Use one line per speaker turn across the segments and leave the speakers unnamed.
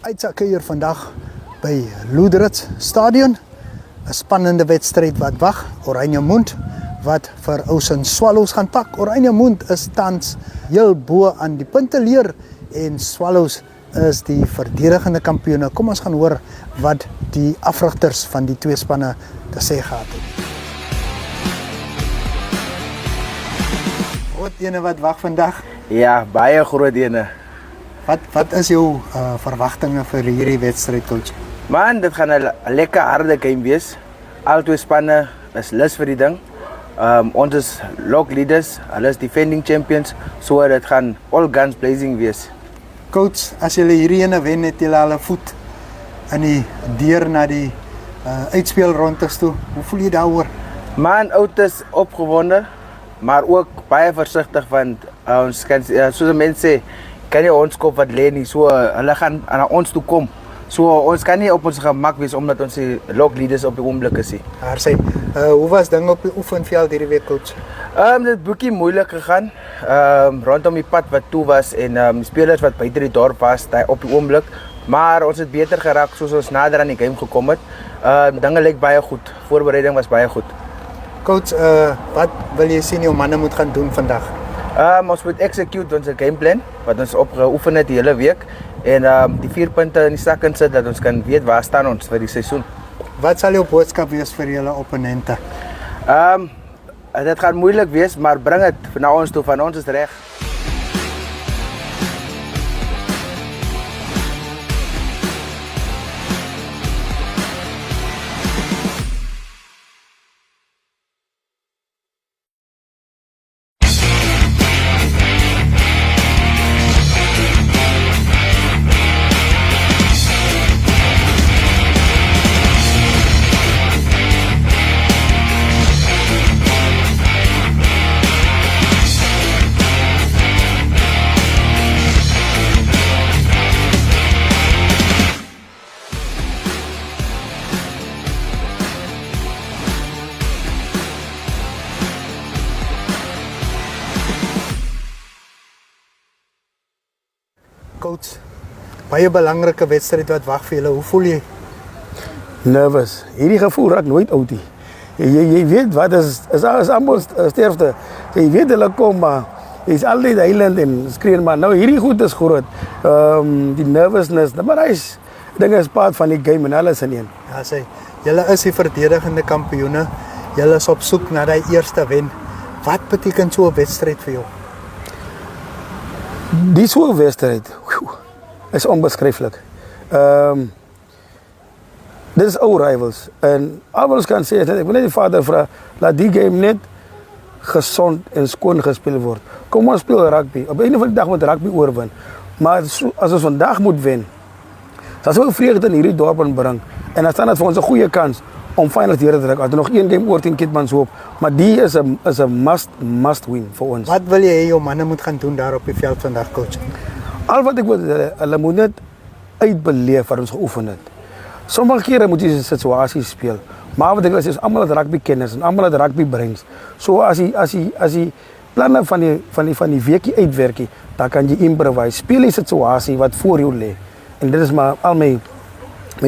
Uitsakke hier vandag by Loederits Stadion. 'n Spannende wedstryd wat wag. Oranjemund wat vir Ocean Swallows gaan pak. Oranjemund is tans heel bo aan die punteleer en Swallows is die verdedigende kampioene. Kom ons gaan hoor wat die afrigters van die twee spanne te sê gehad het. Groot ene wat wag vandag.
Ja, baie groot ene.
Wat is jou verwagtinge vir hierdie wedstryd, coach?
Man, dit gaan 'n lekker harde game wees. Al twee spanne is lus vir die ding. Ons is log leaders, hulle is defending champions, so dit gaan all guns blazing wees.
Coach, as julle hierdie ene wen, het julle al 'n voet in die deur na die uitspelrondes toe. Hoe voel jy daaroor?
Man, oud is opgewonde, maar ook baie versigtig want ons kan soos mense sê, kan nie ons kop wat lê nie, so hulle gaan na ons toe kom. So ons kan nie op ons gemak wees omdat ons die log leaders op die oomblik is.
Haar sê, hoe was dinge op die oefenveld hierdie week, coach?
Dit bietjie moeilik gegaan. Rondom die pad wat toe was en die spelers wat buite die dorp was, op die oomblik, maar ons het beter geraak soos ons nader aan die game gekom het. Dinge lyk baie goed. Voorbereiding was baie goed.
Coach, wat wil jy sien jou manne moet gaan doen vandag?
Ons moet execute ons gameplan wat ons opgeoefen het die hele week en die 4 punte in die sak insit dat ons kan weet waar staan ons vir die seisoen.
Wat sal jou boodskap wees vir julle opponente?
Dit gaan moeilik wees, maar bring dit na ons toe, van ons is reg.
Coach, baie belangrike wedstryd wat wag vir julle. Hoe voel jy?
Nervous. Hierdie gevoel raak nooit oud nie. Jy weet wat is almal sterfte. Jy weet hulle kom, maar jy's altyd heiland en skree maar. Nou hierdie goed is groot. Die nervousness, maar dinge is part van die game en alles in een.
Ja, sê, julle is die verdedigende kampioene. Julle is op soek na die eerste wen. Wat beteken so 'n wedstryd vir jou?
Die soort wedstrijd is onbeschrijfelijk. Dit is oude rivals. En alles kan zeggen, ik wil net die vader vragen, laat die game net gezond en schoon gespeeld worden. Kom ons speel rugby. Op een of andere dag moet rugby oorwin. Maar als we vandaag moeten winnen, dan zullen we vreugde in hierdie dorp brengen. En dan staat het voor ons een goede kans om finals hier te trekken. Als er nog één game oor teen Kitmans hoop. Maar die is een must win voor ons.
Wat wil jy jou manne moet gaan doen daar op die veld vandag, coach?
Al wat ek wil, hulle moet net uitbeleef wat ons geoefen het. Sommige kere moet jy die situasie speel. Maar wat ek wil sê is almal het rugby kennis en almal het rugby brains. So as jy planne van die weekie uitwerk, dan kan jy improvise. Speel die situasie wat voor jou lê. En dit is maar al my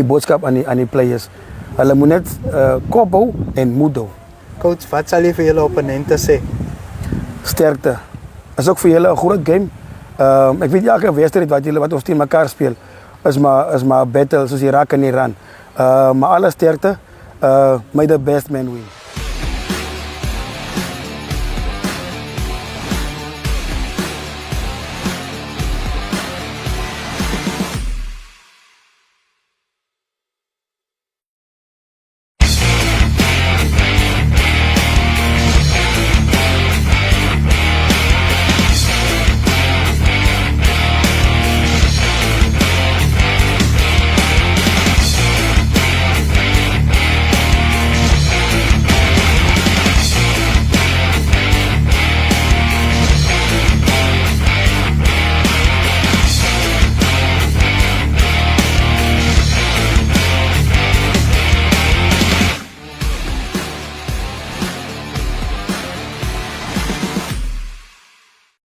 boodskap aan die players. Hulle moet net kop hou en moed hou.
Coach, wat sal jy vir julle opponente sê?
Sterkte. Is ook vir julle 'n groot game. Ek weet elke wedstryd wat ons teen mekaar speel is maar 'n battle soos Irak en Iran. Maar alle sterkte. May the best man win.